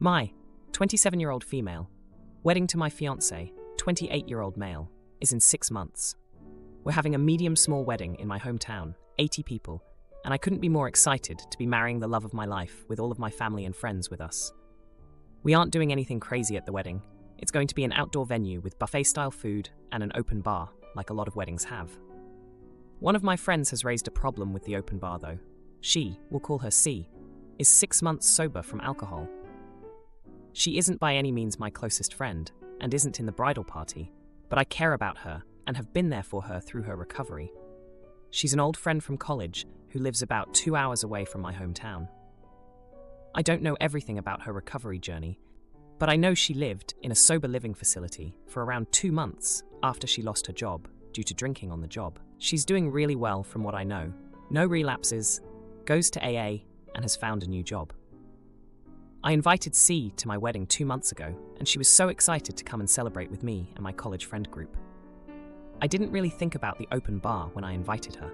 My 27-year-old female, wedding to my fiancé, 28-year-old male, is in 6 months. We're having a medium-small wedding in my hometown, 80 people, and I couldn't be more excited to be marrying the love of my life with all of my family and friends with us. We aren't doing anything crazy at the wedding. It's going to be an outdoor venue with buffet-style food and an open bar, like a lot of weddings have. One of my friends has raised a problem with the open bar though. She, we'll call her C, is 6 months sober from alcohol. She isn't by any means my closest friend, and isn't in the bridal party, but I care about her and have been there for her through her recovery. She's an old friend from college who lives about 2 hours away from my hometown. I don't know everything about her recovery journey, but I know she lived in a sober living facility for around 2 months after she lost her job due to drinking on the job. She's doing really well from what I know. No relapses, goes to AA, and has found a new job. I invited C to my wedding 2 months ago, and she was so excited to come and celebrate with me and my college friend group. I didn't really think about the open bar when I invited her.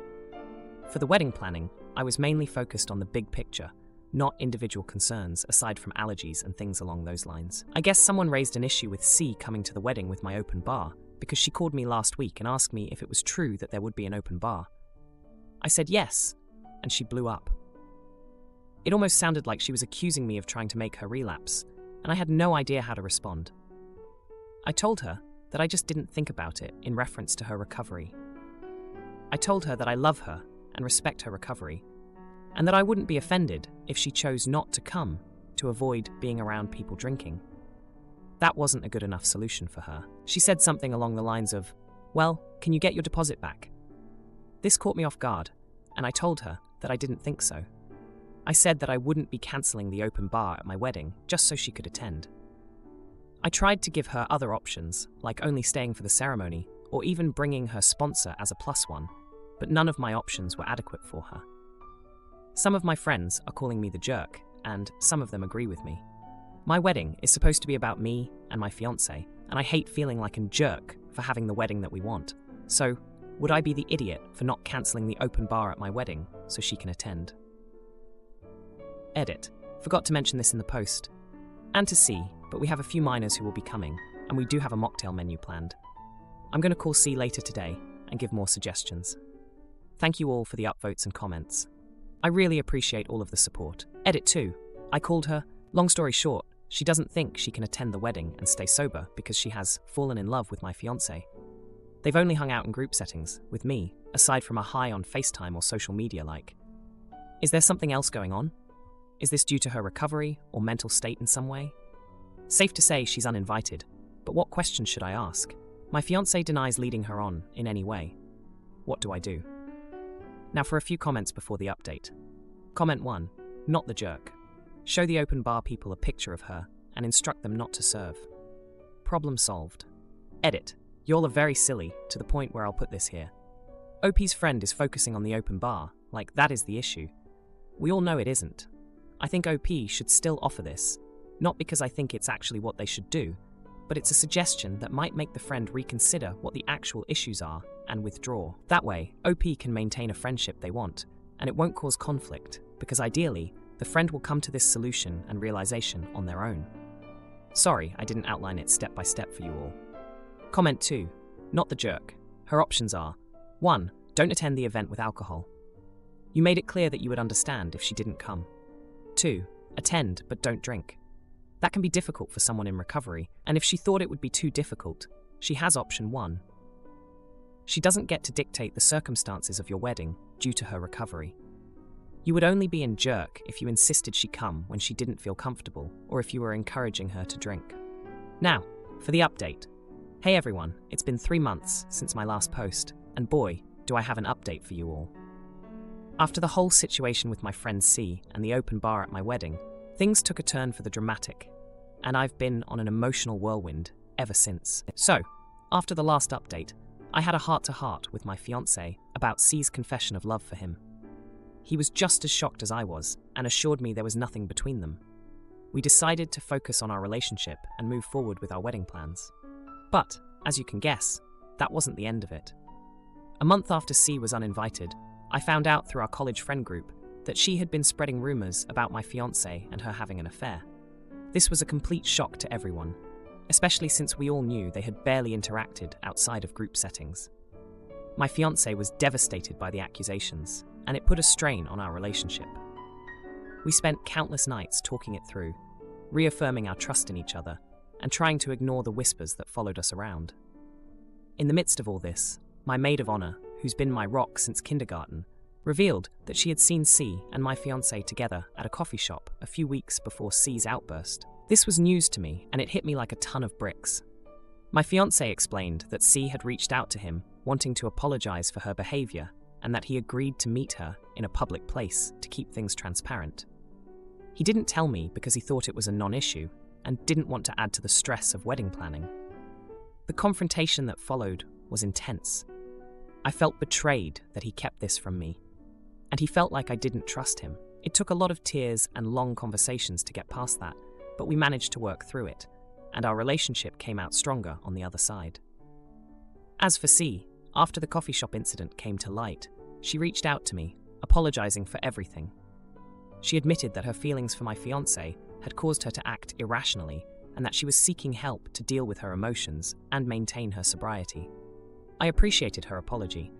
For the wedding planning, I was mainly focused on the big picture, not individual concerns aside from allergies and things along those lines. I guess someone raised an issue with C coming to the wedding with my open bar because she called me last week and asked me if it was true that there would be an open bar. I said yes, and she blew up. It almost sounded like she was accusing me of trying to make her relapse, and I had no idea how to respond. I told her that I just didn't think about it in reference to her recovery. I told her that I love her and respect her recovery, and that I wouldn't be offended if she chose not to come to avoid being around people drinking. That wasn't a good enough solution for her. She said something along the lines of, "Well, can you get your deposit back?" This caught me off guard, and I told her that I didn't think so. I said that I wouldn't be cancelling the open bar at my wedding just so she could attend. I tried to give her other options, like only staying for the ceremony, or even bringing her sponsor as a plus one, but none of my options were adequate for her. Some of my friends are calling me the jerk, and some of them agree with me. My wedding is supposed to be about me and my fiancé, and I hate feeling like a jerk for having the wedding that we want. So, would I be the idiot for not cancelling the open bar at my wedding so she can attend? Edit. Forgot to mention this in the post. And to C, but we have a few minors who will be coming, and we do have a mocktail menu planned. I'm going to call C later today and give more suggestions. Thank you all for the upvotes and comments. I really appreciate all of the support. Edit 2. I called her. Long story short, she doesn't think she can attend the wedding and stay sober because she has fallen in love with my fiancé. They've only hung out in group settings, with me, aside from a hi on FaceTime or social media like. Is there something else going on? Is this due to her recovery or mental state in some way? Safe to say she's uninvited, but what questions should I ask? My fiancé denies leading her on in any way. What do I do? Now for a few comments before the update. Comment 1. Not the jerk. Show the open bar people a picture of her and instruct them not to serve. Problem solved. Edit. Y'all are very silly, to the point where I'll put this here. OP's friend is focusing on the open bar, like that is the issue. We all know it isn't. I think OP should still offer this, not because I think it's actually what they should do, but it's a suggestion that might make the friend reconsider what the actual issues are and withdraw. That way, OP can maintain a friendship they want, and it won't cause conflict, because ideally, the friend will come to this solution and realization on their own. Sorry, I didn't outline it step by step for you all. Comment 2. Not the jerk. Her options are 1. Don't attend the event with alcohol. You made it clear that you would understand if she didn't come. 2. Attend, but don't drink. That can be difficult for someone in recovery, and if she thought it would be too difficult, she has option 1. She doesn't get to dictate the circumstances of your wedding due to her recovery. You would only be in jerk if you insisted she come when she didn't feel comfortable, or if you were encouraging her to drink. Now, for the update. Hey everyone, it's been 3 months since my last post, and boy, do I have an update for you all. After the whole situation with my friend C and the open bar at my wedding, things took a turn for the dramatic, and I've been on an emotional whirlwind ever since. So, after the last update, I had a heart-to-heart with my fiancé about C's confession of love for him. He was just as shocked as I was, and assured me there was nothing between them. We decided to focus on our relationship and move forward with our wedding plans. But, as you can guess, that wasn't the end of it. A month after C was uninvited, I found out through our college friend group that she had been spreading rumors about my fiancé and her having an affair. This was a complete shock to everyone, especially since we all knew they had barely interacted outside of group settings. My fiancé was devastated by the accusations, and it put a strain on our relationship. We spent countless nights talking it through, reaffirming our trust in each other, and trying to ignore the whispers that followed us around. In the midst of all this, my maid of honor, who's been my rock since kindergarten, revealed that she had seen C and my fiancé together at a coffee shop a few weeks before C's outburst. This was news to me, and it hit me like a ton of bricks. My fiancé explained that C had reached out to him, wanting to apologize for her behavior, and that he agreed to meet her in a public place to keep things transparent. He didn't tell me because he thought it was a non-issue and didn't want to add to the stress of wedding planning. The confrontation that followed was intense. I felt betrayed that he kept this from me, and he felt like I didn't trust him. It took a lot of tears and long conversations to get past that, but we managed to work through it, and our relationship came out stronger on the other side. As for C, after the coffee shop incident came to light, she reached out to me, apologizing for everything. She admitted that her feelings for my fiancé had caused her to act irrationally, and that she was seeking help to deal with her emotions and maintain her sobriety. I appreciated her apology,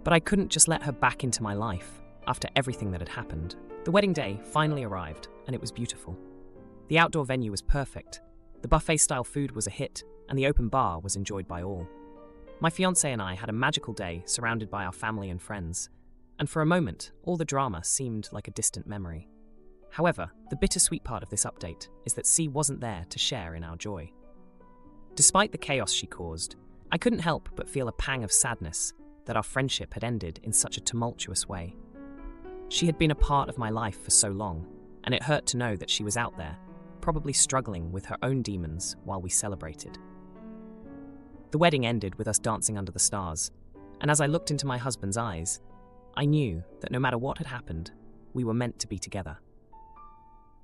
but I couldn't just let her back into my life after everything that had happened. The wedding day finally arrived, and it was beautiful. The outdoor venue was perfect, the buffet-style food was a hit, and the open bar was enjoyed by all. My fiancé and I had a magical day surrounded by our family and friends, and for a moment, all the drama seemed like a distant memory. However, the bittersweet part of this update is that C wasn't there to share in our joy. Despite the chaos she caused, I couldn't help but feel a pang of sadness that our friendship had ended in such a tumultuous way. She had been a part of my life for so long, and it hurt to know that she was out there, probably struggling with her own demons while we celebrated. The wedding ended with us dancing under the stars, and as I looked into my husband's eyes, I knew that no matter what had happened, we were meant to be together.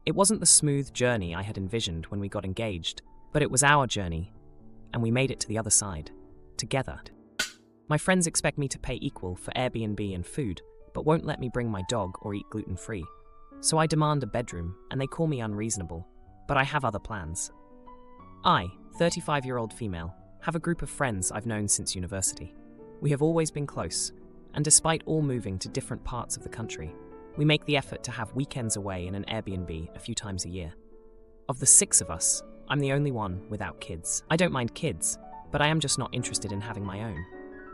It wasn't the smooth journey I had envisioned when we got engaged, but it was our journey, and we made it to the other side, together. My friends expect me to pay equal for Airbnb and food, but won't let me bring my dog or eat gluten-free. So I demand a bedroom, and they call me unreasonable, but I have other plans. I, 35-year-old female, have a group of friends I've known since university. We have always been close, and despite all moving to different parts of the country, we make the effort to have weekends away in an Airbnb a few times a year. Of the 6 of us, I'm the only one without kids. I don't mind kids, but I am just not interested in having my own.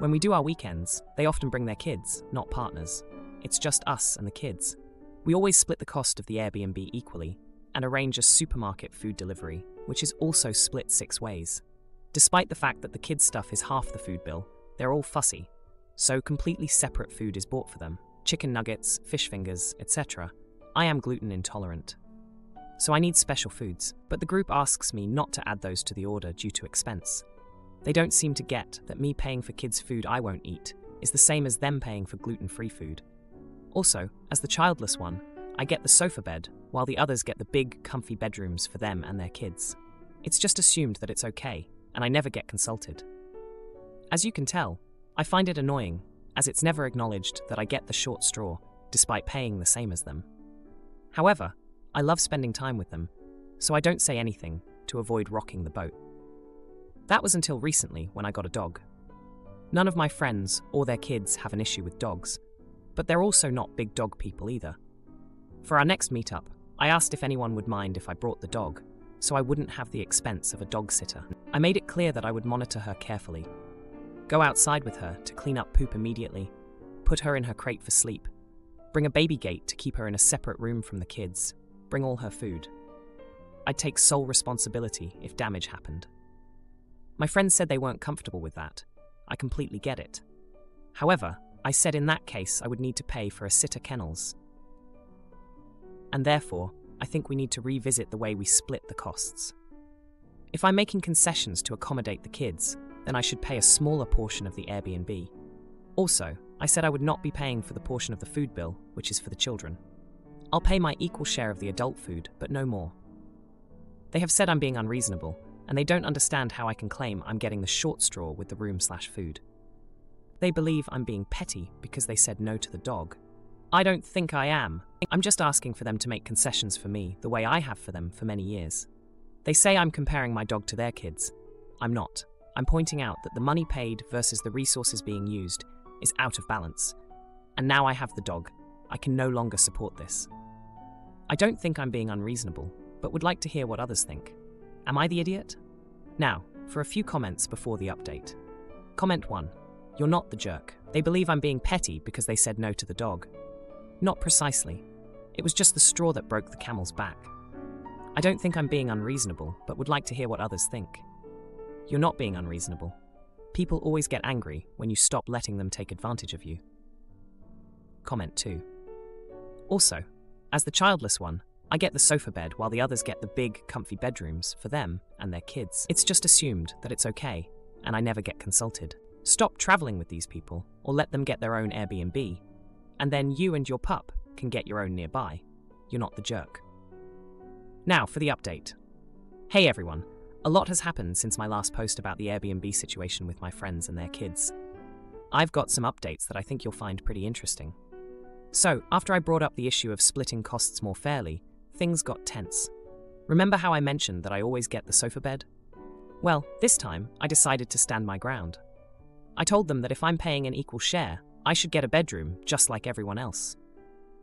When we do our weekends, they often bring their kids, not partners. It's just us and the kids. We always split the cost of the Airbnb equally and arrange a supermarket food delivery, which is also split 6 ways. Despite the fact that the kids' stuff is half the food bill, they're all fussy, so completely separate food is bought for them. Chicken nuggets, fish fingers, etc. I am gluten intolerant, so I need special foods, but the group asks me not to add those to the order due to expense. They don't seem to get that me paying for kids' food I won't eat is the same as them paying for gluten-free food. Also, as the childless one, I get the sofa bed, while the others get the big, comfy bedrooms for them and their kids. It's just assumed that it's okay, and I never get consulted. As you can tell, I find it annoying, as it's never acknowledged that I get the short straw, despite paying the same as them. However, I love spending time with them, so I don't say anything to avoid rocking the boat. That was until recently when I got a dog. None of my friends or their kids have an issue with dogs, but they're also not big dog people either. For our next meetup, I asked if anyone would mind if I brought the dog, so I wouldn't have the expense of a dog sitter. I made it clear that I would monitor her carefully, go outside with her to clean up poop immediately, put her in her crate for sleep, bring a baby gate to keep her in a separate room from the kids, bring all her food. I'd take sole responsibility if damage happened. My friends said they weren't comfortable with that. I completely get it. However, I said in that case I would need to pay for a sitter kennels. And therefore, I think we need to revisit the way we split the costs. If I'm making concessions to accommodate the kids, then I should pay a smaller portion of the Airbnb. Also, I said I would not be paying for the portion of the food bill, which is for the children. I'll pay my equal share of the adult food, but no more. They have said I'm being unreasonable, and they don't understand how I can claim I'm getting the short straw with the room/food. They believe I'm being petty because they said no to the dog. I don't think I am. I'm just asking for them to make concessions for me the way I have for them for many years. They say I'm comparing my dog to their kids. I'm not. I'm pointing out that the money paid versus the resources being used is out of balance. And now I have the dog. I can no longer support this. I don't think I'm being unreasonable, but would like to hear what others think. Am I the idiot? Now, for a few comments before the update. Comment 1. You're not the jerk. They believe I'm being petty because they said no to the dog. Not precisely. It was just the straw that broke the camel's back. I don't think I'm being unreasonable, but would like to hear what others think. You're not being unreasonable. People always get angry when you stop letting them take advantage of you. Comment 2. Also, as the childless one, I get the sofa bed while the others get the big, comfy bedrooms for them and their kids. It's just assumed that it's okay, and I never get consulted. Stop traveling with these people, or let them get their own Airbnb, and then you and your pup can get your own nearby. You're not the jerk. Now for the update. Hey everyone, a lot has happened since my last post about the Airbnb situation with my friends and their kids. I've got some updates that I think you'll find pretty interesting. So, after I brought up the issue of splitting costs more fairly, things got tense. Remember how I mentioned that I always get the sofa bed? Well, this time, I decided to stand my ground. I told them that if I'm paying an equal share, I should get a bedroom just like everyone else.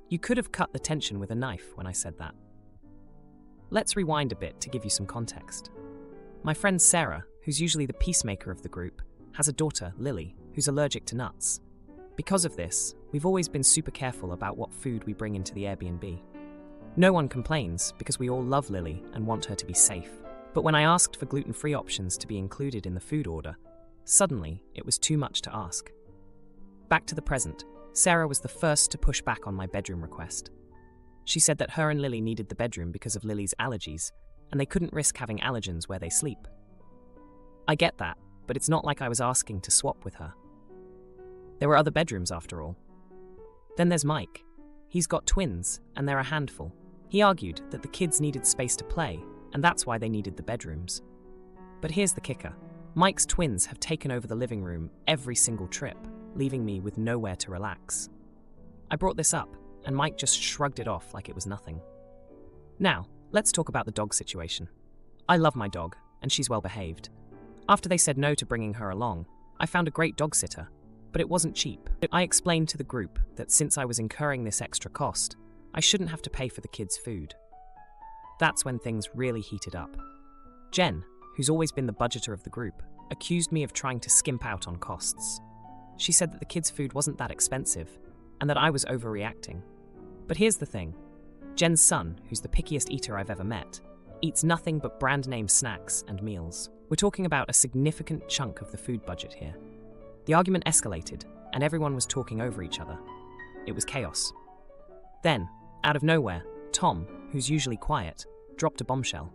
You could have cut the tension with a knife when I said that. Let's rewind a bit to give you some context. My friend Sarah, who's usually the peacemaker of the group, has a daughter, Lily, who's allergic to nuts. Because of this, we've always been super careful about what food we bring into the Airbnb. No one complains because we all love Lily and want her to be safe. But when I asked for gluten-free options to be included in the food order, suddenly it was too much to ask. Back to the present, Sarah was the first to push back on my bedroom request. She said that her and Lily needed the bedroom because of Lily's allergies, and they couldn't risk having allergens where they sleep. I get that, but it's not like I was asking to swap with her. There were other bedrooms after all. Then there's Mike. He's got twins, and they're a handful. He argued that the kids needed space to play, and that's why they needed the bedrooms. But here's the kicker. Mike's twins have taken over the living room every single trip, leaving me with nowhere to relax. I brought this up, and Mike just shrugged it off like it was nothing. Now, let's talk about the dog situation. I love my dog, and she's well behaved. After they said no to bringing her along, I found a great dog sitter, but it wasn't cheap. I explained to the group that since I was incurring this extra cost, I shouldn't have to pay for the kids' food. That's when things really heated up. Jen, who's always been the budgeter of the group, accused me of trying to skimp out on costs. She said that the kids' food wasn't that expensive, and that I was overreacting. But here's the thing. Jen's son, who's the pickiest eater I've ever met, eats nothing but brand-name snacks and meals. We're talking about a significant chunk of the food budget here. The argument escalated, and everyone was talking over each other. It was chaos. Then, out of nowhere, Tom, who's usually quiet, dropped a bombshell.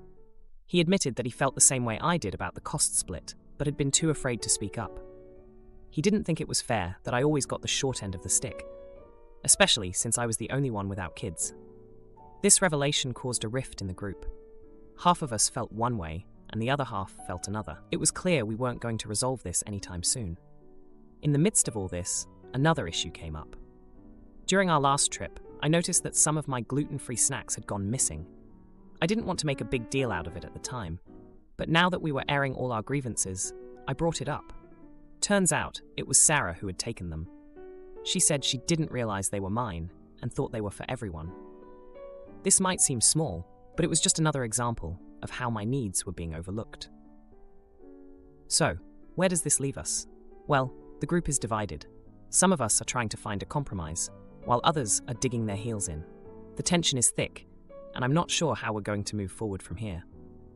He admitted that he felt the same way I did about the cost split, but had been too afraid to speak up. He didn't think it was fair that I always got the short end of the stick, especially since I was the only one without kids. This revelation caused a rift in the group. Half of us felt one way, and the other half felt another. It was clear we weren't going to resolve this anytime soon. In the midst of all this, another issue came up. During our last trip, I noticed that some of my gluten-free snacks had gone missing. I didn't want to make a big deal out of it at the time, but now that we were airing all our grievances, I brought it up. Turns out, it was Sarah who had taken them. She said she didn't realize they were mine and thought they were for everyone. This might seem small, but it was just another example of how my needs were being overlooked. So, where does this leave us? Well, the group is divided. Some of us are trying to find a compromise, while others are digging their heels in. The tension is thick, and I'm not sure how we're going to move forward from here.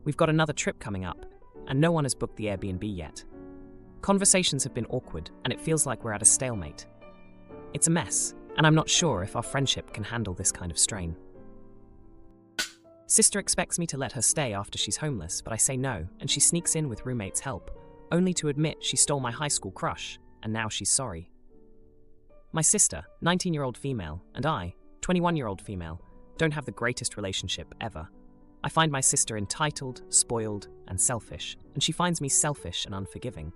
We've got another trip coming up, and no one has booked the Airbnb yet. Conversations have been awkward, and it feels like we're at a stalemate. It's a mess, and I'm not sure if our friendship can handle this kind of strain. Sister expects me to let her stay after she's homeless, but I say no, and she sneaks in with roommate's help, only to admit she stole my high school crush, and now she's sorry. My sister, 19-year-old female, and I, 21-year-old female, don't have the greatest relationship ever. I find my sister entitled, spoiled, and selfish, and she finds me selfish and unforgiving.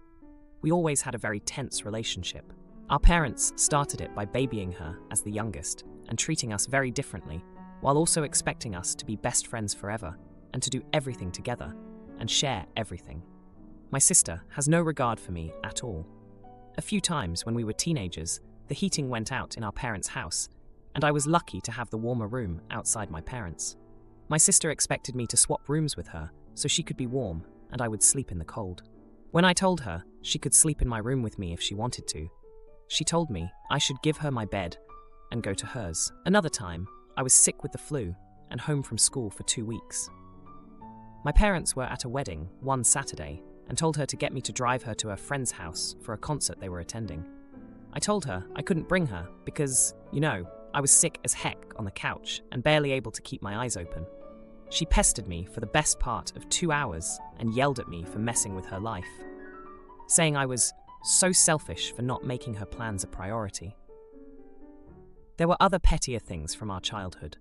We always had a very tense relationship. Our parents started it by babying her as the youngest, and treating us very differently, while also expecting us to be best friends forever and to do everything together and share everything. My sister has no regard for me at all. A few times when we were teenagers, the heating went out in our parents' house, and I was lucky to have the warmer room outside my parents'. My sister expected me to swap rooms with her so she could be warm and I would sleep in the cold. When I told her she could sleep in my room with me if she wanted to, she told me I should give her my bed and go to hers. Another time, I was sick with the flu and home from school for 2 weeks. My parents were at a wedding one Saturday and told her to get me to drive her to her friend's house for a concert they were attending. I told her I couldn't bring her because, I was sick as heck on the couch and barely able to keep my eyes open. She pestered me for the best part of 2 hours and yelled at me for messing with her life, saying I was so selfish for not making her plans a priority. There were other pettier things from our childhood,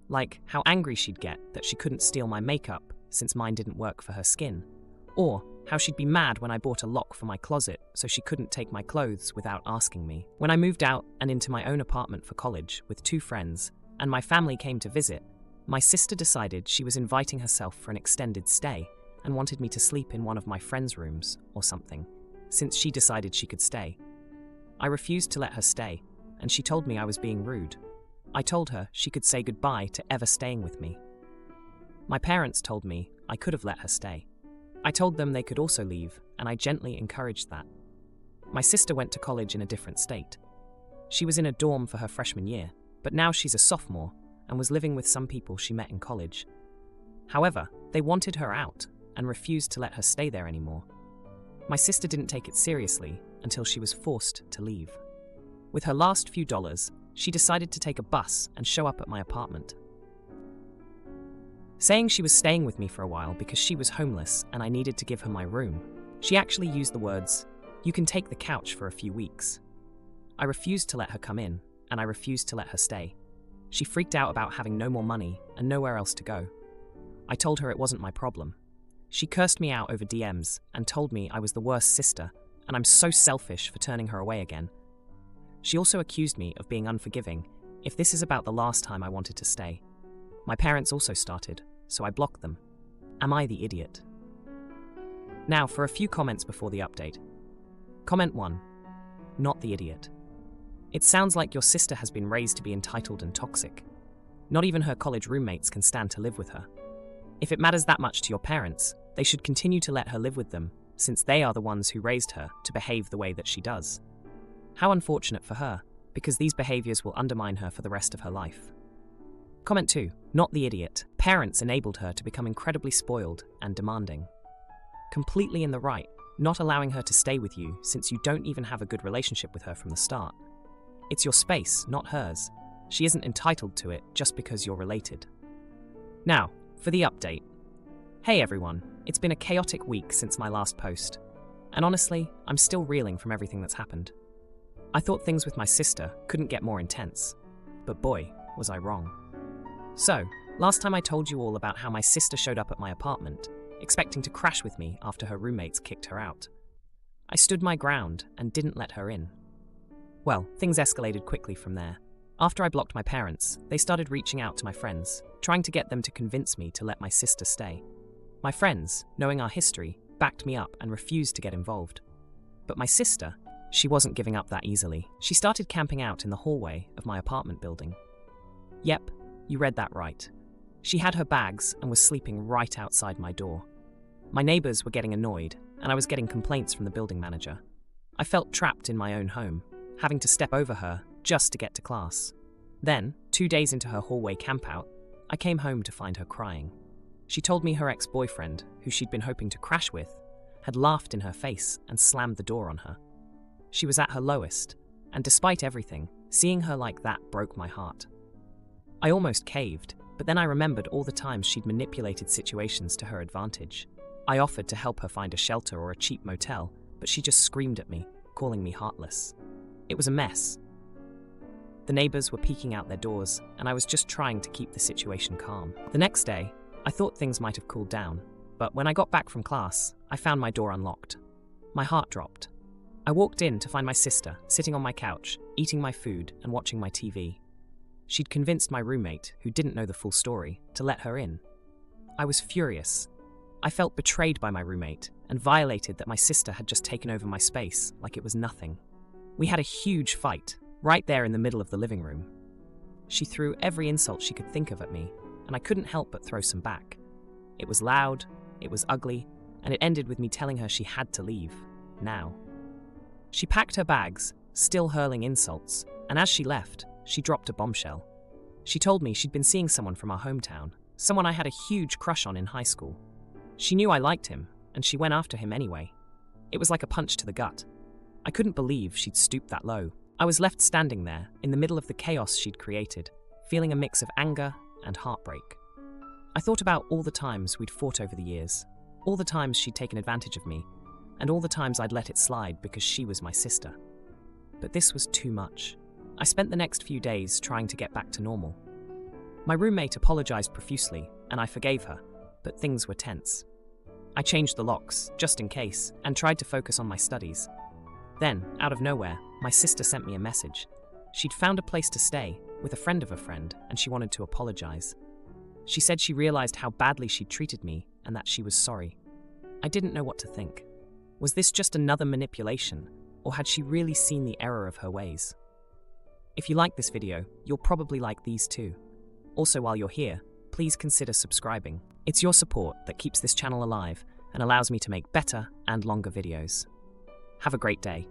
like how angry she'd get that she couldn't steal my makeup since mine didn't work for her skin, or how she'd be mad when I bought a lock for my closet so she couldn't take my clothes without asking me. When I moved out and into my own apartment for college with 2 friends, and my family came to visit, my sister decided she was inviting herself for an extended stay and wanted me to sleep in one of my friends' rooms or something, since she decided she could stay. I refused to let her stay, and she told me I was being rude. I told her she could say goodbye to ever staying with me. My parents told me I could have let her stay. I told them they could also leave, and I gently encouraged that. My sister went to college in a different state. She was in a dorm for her freshman year, but now she's a sophomore and was living with some people she met in college. However, they wanted her out and refused to let her stay there anymore. My sister didn't take it seriously until she was forced to leave. With her last few dollars, she decided to take a bus and show up at my apartment, saying she was staying with me for a while because she was homeless and I needed to give her my room. She actually used the words, "You can take the couch for a few weeks." I refused to let her come in, and I refused to let her stay. She freaked out about having no more money and nowhere else to go. I told her it wasn't my problem. She cursed me out over DMs and told me I was the worst sister, and I'm so selfish for turning her away again. She also accused me of being unforgiving if this is about the last time I wanted to stay. My parents also started, so I blocked them. Am I the idiot? Now for a few comments before the update. Comment 1. Not the idiot. It sounds like your sister has been raised to be entitled and toxic. Not even her college roommates can stand to live with her. If it matters that much to your parents, they should continue to let her live with them, since they are the ones who raised her to behave the way that she does. How unfortunate for her, because these behaviors will undermine her for the rest of her life. Comment 2. Not the idiot. Parents enabled her to become incredibly spoiled and demanding. Completely in the right, not allowing her to stay with you since you don't even have a good relationship with her from the start. It's your space, not hers. She isn't entitled to it just because you're related. Now, for the update. Hey everyone, it's been a chaotic week since my last post, and honestly, I'm still reeling from everything that's happened. I thought things with my sister couldn't get more intense, but boy, was I wrong. So, last time I told you all about how my sister showed up at my apartment, expecting to crash with me after her roommates kicked her out. I stood my ground and didn't let her in. Well, things escalated quickly from there. After I blocked my parents, they started reaching out to my friends, trying to get them to convince me to let my sister stay. My friends, knowing our history, backed me up and refused to get involved. But my sister, she wasn't giving up that easily. She started camping out in the hallway of my apartment building. Yep, you read that right. She had her bags and was sleeping right outside my door. My neighbors were getting annoyed, and I was getting complaints from the building manager. I felt trapped in my own home, having to step over her just to get to class. Then, 2 days into her hallway campout, I came home to find her crying. She told me her ex-boyfriend, who she'd been hoping to crash with, had laughed in her face and slammed the door on her. She was at her lowest, and despite everything, seeing her like that broke my heart. I almost caved, but then I remembered all the times she'd manipulated situations to her advantage. I offered to help her find a shelter or a cheap motel, but she just screamed at me, calling me heartless. It was a mess. The neighbors were peeking out their doors, and I was just trying to keep the situation calm. The next day, I thought things might have cooled down, but when I got back from class, I found my door unlocked. My heart dropped. I walked in to find my sister sitting on my couch, eating my food and watching my TV. She'd convinced my roommate, who didn't know the full story, to let her in. I was furious. I felt betrayed by my roommate and violated that my sister had just taken over my space like it was nothing. We had a huge fight, right there in the middle of the living room. She threw every insult she could think of at me, and I couldn't help but throw some back. It was loud, it was ugly, and it ended with me telling her she had to leave, now. She packed her bags, still hurling insults, and as she left, she dropped a bombshell. She told me she'd been seeing someone from our hometown, someone I had a huge crush on in high school. She knew I liked him, and she went after him anyway. It was like a punch to the gut. I couldn't believe she'd stooped that low. I was left standing there, in the middle of the chaos she'd created, feeling a mix of anger and heartbreak. I thought about all the times we'd fought over the years, all the times she'd taken advantage of me, and all the times I'd let it slide because she was my sister. But this was too much. I spent the next few days trying to get back to normal. My roommate apologized profusely, and I forgave her, but things were tense. I changed the locks, just in case, and tried to focus on my studies. Then, out of nowhere, my sister sent me a message. She'd found a place to stay, with a friend of a friend, and she wanted to apologize. She said she realized how badly she'd treated me, and that she was sorry. I didn't know what to think. Was this just another manipulation, or had she really seen the error of her ways? If you like this video, you'll probably like these too. Also, while you're here, please consider subscribing. It's your support that keeps this channel alive and allows me to make better and longer videos. Have a great day.